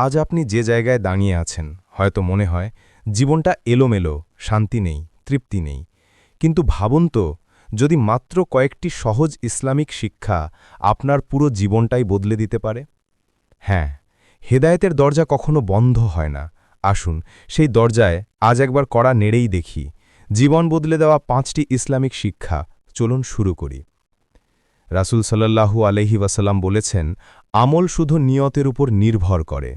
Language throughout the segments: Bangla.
আজ আপনি যে জায়গায় দাঁড়িয়ে আছেন হয়তো মনে হয় জীবনটা এলোমেলো, শান্তি নেই, তৃপ্তি নেই। কিন্তু ভাবুন তো, যদি মাত্র কয়েকটি সহজ ইসলামিক শিক্ষা আপনার পুরো জীবনটাই বদলে দিতে পারে। হ্যাঁ, হেদায়েতের দরজা কখনো বন্ধ হয় না। আসুন সেই দরজায় আজ একবার কড়া নেড়েই দেখি। জীবন বদলে দেওয়া ৫টি ইসলামিক শিক্ষা, চলুন শুরু করি। রাসূল সাল্লাল্লাহু আলাইহি ওয়াসাল্লাম বলেছেন, আমল শুধু নিয়তের উপর নির্ভর করে।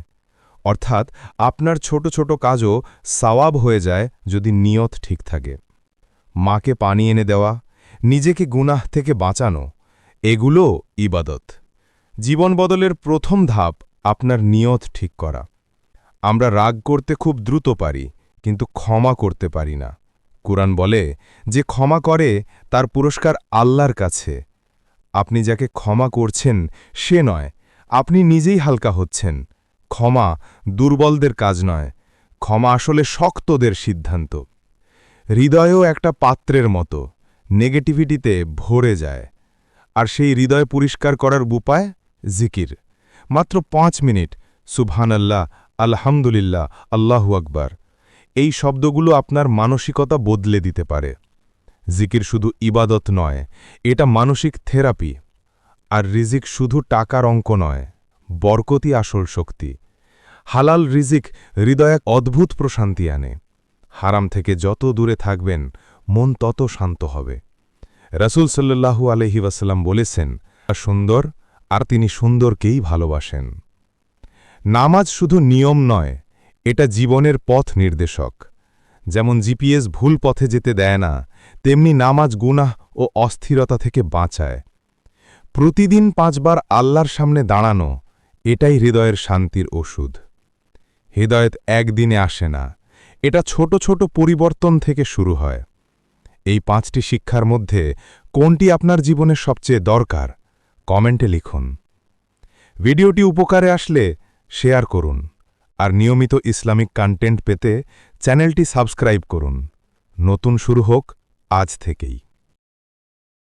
অর্থাৎ আপনার ছোট ছোট কাজও সওয়াব হয়ে যায় যদি নিয়ত ঠিক থাকে। মাকে পানি এনে দেওয়া, নিজেকে গুনাহ থেকে বাঁচানো, এগুলো ইবাদত। জীবন বদলের প্রথম ধাপ আপনার নিয়ত ঠিক করা। আমরা রাগ করতে খুব দ্রুত পারি, কিন্তু ক্ষমা করতে পারি না। কুরআন বলে, যে ক্ষমা করে তার পুরস্কার আল্লাহর কাছে। আপনি যাকে ক্ষমা করছেন সে নয়, আপনি নিজেই হালকা হচ্ছেন। ক্ষমা দুর্বলদের কাজ নয়, ক্ষমা আসলে শক্তদের সিদ্ধান্ত। হৃদয়ও একটা পাত্রের মতো, নেগেটিভিটিতে ভরে যায়। আর সেই হৃদয় পরিষ্কার করার উপায় জিকির। মাত্র ৫ মিনিট সুবহানাল্লাহ, আলহামদুলিল্লাহ, আল্লাহু আকবার। এই শব্দগুলো আপনার মানসিকতা বদলে দিতে পারে। জিকির শুধু ইবাদত নয়, এটা মানসিক থেরাপি। আর রিজিক শুধু টাকার অঙ্ক নয়, বরকতই আসল শক্তি। হালাল রিজিক হৃদয়ে অদ্ভুত প্রশান্তি আনে। হারাম থেকে যত দূরে থাকবেন, মন তত শান্ত হবে। রাসূল সাল্লাল্লাহু আলাইহি ওয়াসাল্লাম বলেছেন, সুন্দর আর তিনি সুন্দরকেই ভালোবাসেন। নামাজ শুধু নিয়ম নয়, এটা জীবনের পথ নির্দেশক। যেমন জিপিএস ভুল পথে যেতে দেয় না, তেমনি নামাজ গুনাহ ও অস্থিরতা থেকে বাঁচায়। প্রতিদিন ৫ বার আল্লাহর সামনে দাঁড়ানো, এটাই হৃদয়ের শান্তির ওষুধ। হৃদয়ত একদিনে আসে না, এটা ছোট ছোট পরিবর্তন থেকে শুরু হয়। এই ৫টি শিক্ষার মধ্যে কোনটি আপনার জীবনে সবচেয়ে দরকার, কমেন্টে লিখুন। ভিডিওটি উপকারে আসলে শেয়ার করুন, আর নিয়মিত ইসলামিক কন্টেন্ট পেতে চ্যানেলটি সাবস্ক্রাইব করুন। নতুন শুরু হোক আজ থেকেই।